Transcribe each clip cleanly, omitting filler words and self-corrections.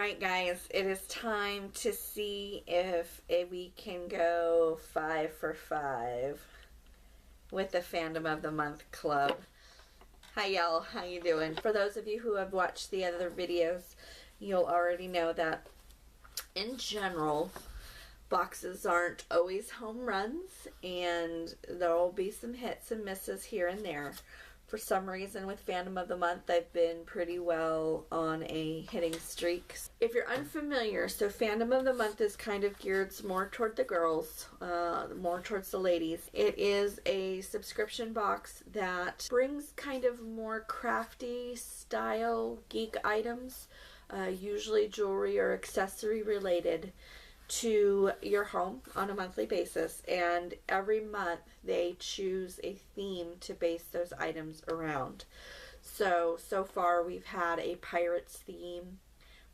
Alright guys, it is time to see if we can go 5 for 5 with the Fandom of the Month Club. Hi y'all, how you doing? For those of you who have watched the other videos, you'll already know that in general, boxes aren't always home runs, and there will be some hits and misses here and there. For some reason with Fandom of the Month, I've been pretty well on a hitting streak. If you're unfamiliar, so Fandom of the Month is kind of geared more toward the girls, more towards the ladies. It is a subscription box that brings kind of more crafty style geek items, usually jewelry or accessory related, to your home on a monthly basis, and every month they choose a theme to base those items around. So far we've had a pirates theme,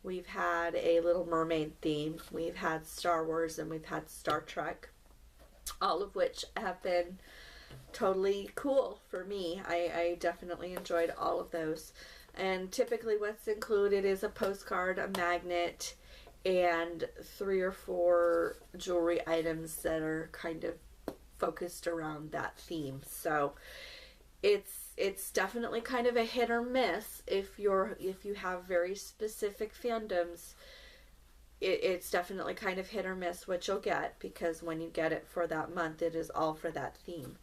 we've had a Little Mermaid theme, we've had Star Wars, and we've had Star Trek, all of which have been totally cool for me. I definitely enjoyed all of those. And typically what's included is a postcard, a magnet, and 3 or 4 jewelry items that are kind of focused around that theme. So it's definitely kind of a hit or miss. If you have very specific fandoms, it's definitely kind of hit or miss what you'll get, because when you get it for that month, it is all for that theme.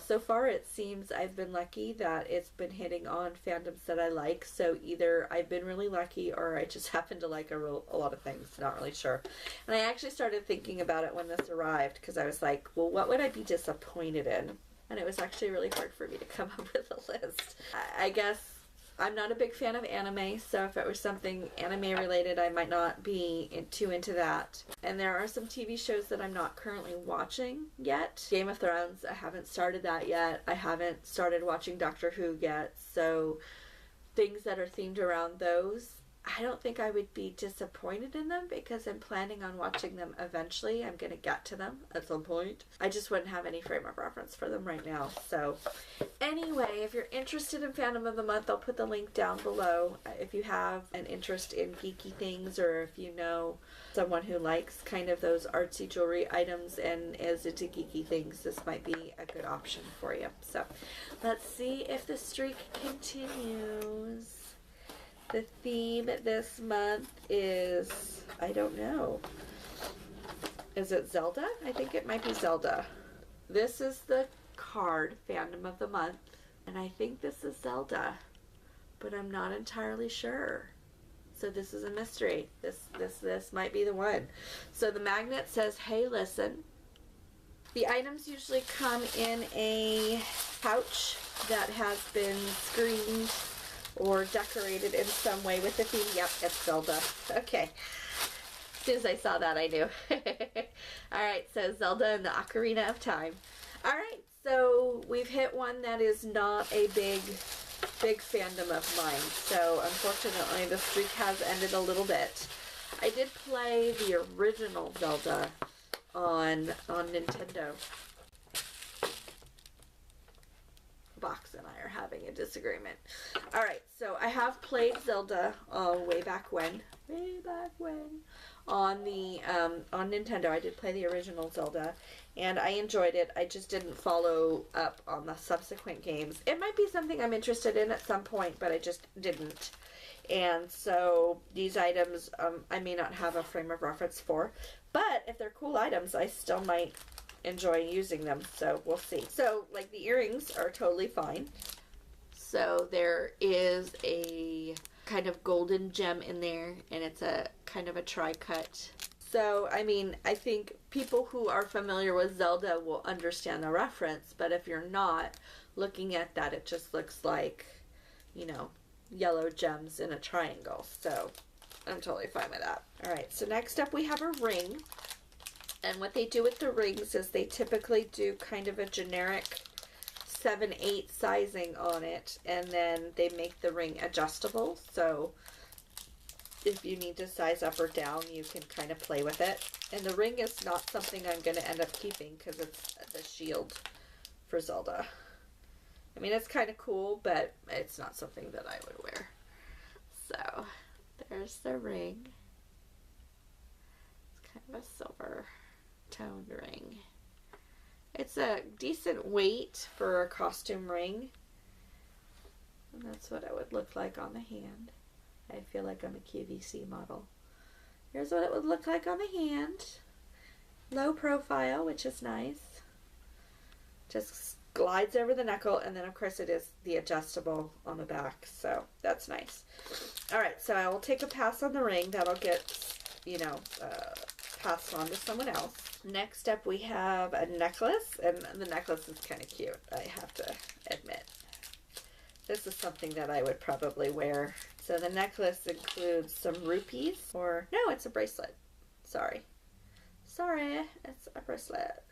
So far it seems I've been lucky that it's been hitting on fandoms that I like, so either I've been really lucky or I just happen to like a lot of things, not really sure. And I actually started thinking about it when this arrived, because I was like, well, what would I be disappointed in? And it was actually really hard for me to come up with a list. I guess I'm not a big fan of anime, so if it was something anime related, I might not be too into that. And there are some TV shows that I'm not currently watching yet. Game of Thrones, I haven't started that yet. I haven't started watching Doctor Who yet, so things that are themed around those, I don't think I would be disappointed in them, because I'm planning on watching them eventually. I'm going to get to them at some point. I just wouldn't have any frame of reference for them right now. So anyway, if you're interested in Fandom of the Month, I'll put the link down below. If you have an interest in geeky things, or if you know someone who likes kind of those artsy jewelry items and is into geeky things, this might be a good option for you. So let's see if the streak continues. The theme this month is, I don't know, is it Zelda? I think it might be Zelda. This is the card, Fandom of the Month, and I think this is Zelda, but I'm not entirely sure. So this is a mystery. This might be the one. So the magnet says, hey, listen. The items usually come in a pouch that has been screened or decorated in some way with the theme. Yep, it's Zelda. Okay. As soon as I saw that, I knew. Alright, so Zelda and the Ocarina of Time. Alright, so we've hit one that is not a big fandom of mine. So unfortunately, the streak has ended a little bit. I did play the original Zelda on Nintendo. Box and I are having a disagreement. Alright, so I have played Zelda way back when on the on Nintendo. I did play the original Zelda and I enjoyed it. I just didn't follow up on the subsequent games. It might be something I'm interested in at some point, but I just didn't. And so these items I may not have a frame of reference for, but if they're cool items, I still might enjoy using them, so we'll see. So like the earrings are totally fine. So there is a kind of golden gem in there, and it's a kind of a tri-cut. So I mean, I think people who are familiar with Zelda will understand the reference, but if you're not, looking at that, it just looks like, you know, yellow gems in a triangle. So I'm totally fine with that. Alright, so next up we have a ring. And what they do with the rings is they typically do kind of a generic 7/8 sizing on it, and then they make the ring adjustable. So if you need to size up or down, you can kind of play with it. And the ring is not something I'm going to end up keeping, because it's the shield for Zelda. I mean, it's kind of cool, but it's not something that I would wear. So There's the ring. It's kind of a silver toned ring. It's a decent weight for a costume ring. And that's what it would look like on the hand. I feel like I'm a QVC model. Here's what it would look like on the hand. Low profile, which is nice. Just glides over the knuckle, and then of course it is the adjustable on the back, so that's nice. Alright, so I will take a pass on the ring. That'll get, you know, passed on to someone else. Next up we have a necklace, and the necklace is kind of cute, I have to admit. This is something that I would probably wear. So the necklace includes some rupees, or no, it's a bracelet. Sorry, it's a bracelet.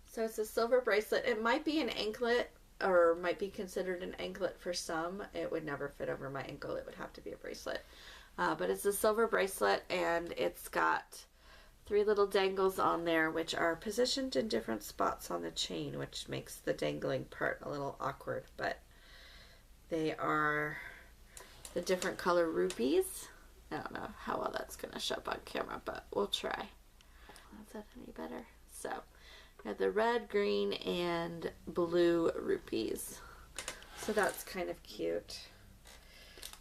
So it's a silver bracelet. It might be an anklet, or might be considered an anklet for some. It would never fit over my ankle. It would have to be a bracelet. But it's a silver bracelet, and it's got 3 little dangles on there, which are positioned in different spots on the chain, which makes the dangling part a little awkward, but they are the different color rupees. I don't know how well that's going to show up on camera, but we'll try. Is that any better? So, we have the red, green, and blue rupees. So that's kind of cute.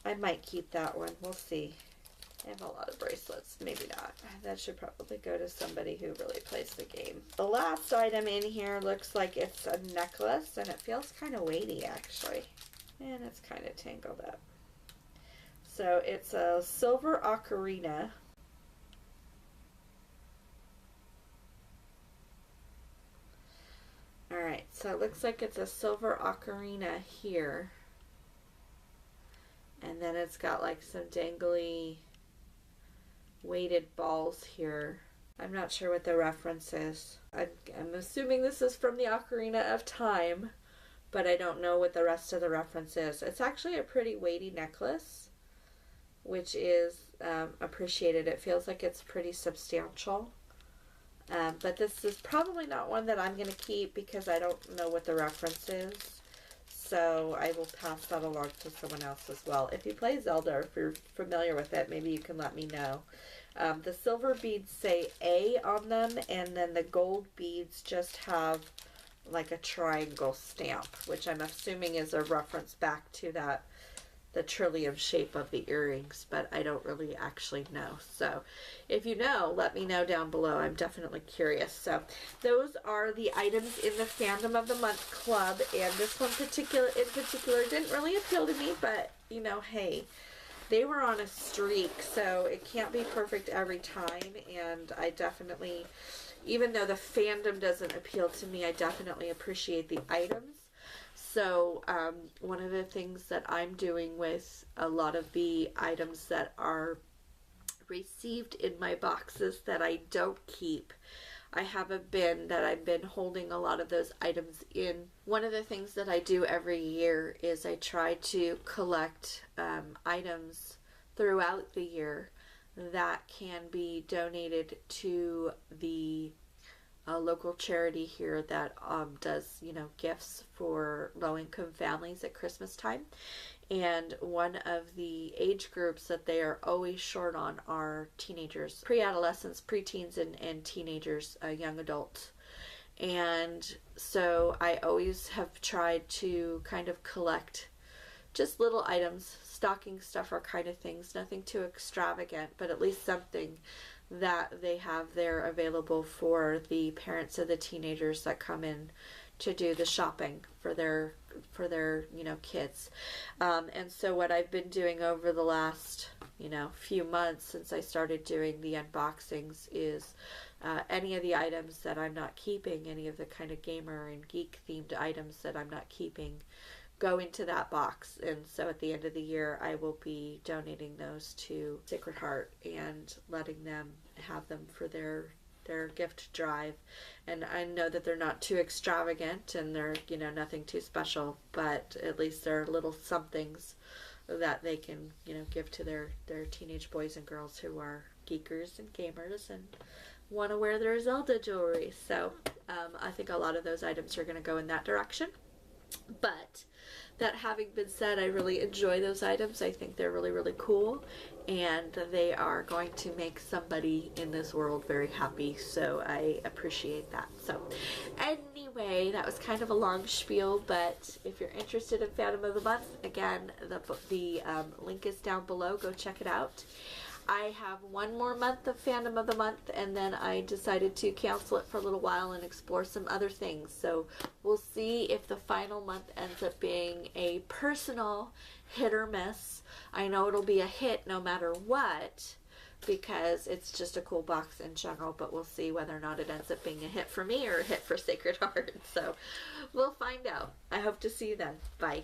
I might keep that one. We'll see. I have a lot of bracelets. Maybe not. That should probably go to somebody who really plays the game. The last item in here looks like it's a necklace, and it feels kind of weighty, actually. And it's kind of tangled up. So it's a silver ocarina. Alright, so it looks like it's a silver ocarina here. And then it's got like some dangly weighted balls here. I'm not sure what the reference is. I'm assuming this is from the Ocarina of Time, but I don't know what the rest of the reference is. It's actually a pretty weighty necklace, which is appreciated. It feels like it's pretty substantial. But this is probably not one that I'm going to keep because I don't know what the reference is. So I will pass that along to someone else as well. If you play Zelda, or if you're familiar with it, maybe you can let me know. The silver beads say A on them, and then the gold beads just have like a triangle stamp, which I'm assuming is a reference back to that, the trillium shape of the earrings, but I don't really actually know. So if you know, let me know down below. I'm definitely curious. So those are the items in the Fandom of the Month Club, and this one in particular didn't really appeal to me, but you know, hey, they were on a streak, so it can't be perfect every time, and I definitely, even though the fandom doesn't appeal to me, I definitely appreciate the items. So one of the things that I'm doing with a lot of the items that are received in my boxes that I don't keep, I have a bin that I've been holding a lot of those items in. One of the things that I do every year is I try to collect items throughout the year that can be donated to the local charity here that does, you know, gifts for low-income families at Christmas time. And one of the age groups that they are always short on are teenagers, pre-adolescents, preteens, and teenagers, young adults. And so I always have tried to kind of collect just little items, stocking stuffer kind of things, nothing too extravagant, but at least something that they have there available for the parents of the teenagers that come in to do the shopping for their you know, kids. And so what I've been doing over the last, you know, few months since I started doing the unboxings is any of the items that I'm not keeping, any of the kind of gamer and geek themed items that I'm not keeping, go into that box. And so at the end of the year I will be donating those to Sacred Heart and letting them have them for their gift drive. And I know that they're not too extravagant and they're, you know, nothing too special, but at least they're little somethings that they can, you know, give to their teenage boys and girls who are geekers and gamers and want to wear their Zelda jewelry. So I think a lot of those items are going to go in that direction. But that having been said, I really enjoy those items. I think they're really, really cool, and they are going to make somebody in this world very happy, so I appreciate that. So anyway, that was kind of a long spiel, but if you're interested in Fandom of the Month, again, the link is down below. Go check it out. I have one more month of Fandom of the Month, and then I decided to cancel it for a little while and explore some other things. So we'll see if the final month ends up being a personal hit or miss. I know it'll be a hit no matter what, because it's just a cool box in general, but we'll see whether or not it ends up being a hit for me or a hit for Sacred Heart. So we'll find out. I hope to see you then. Bye.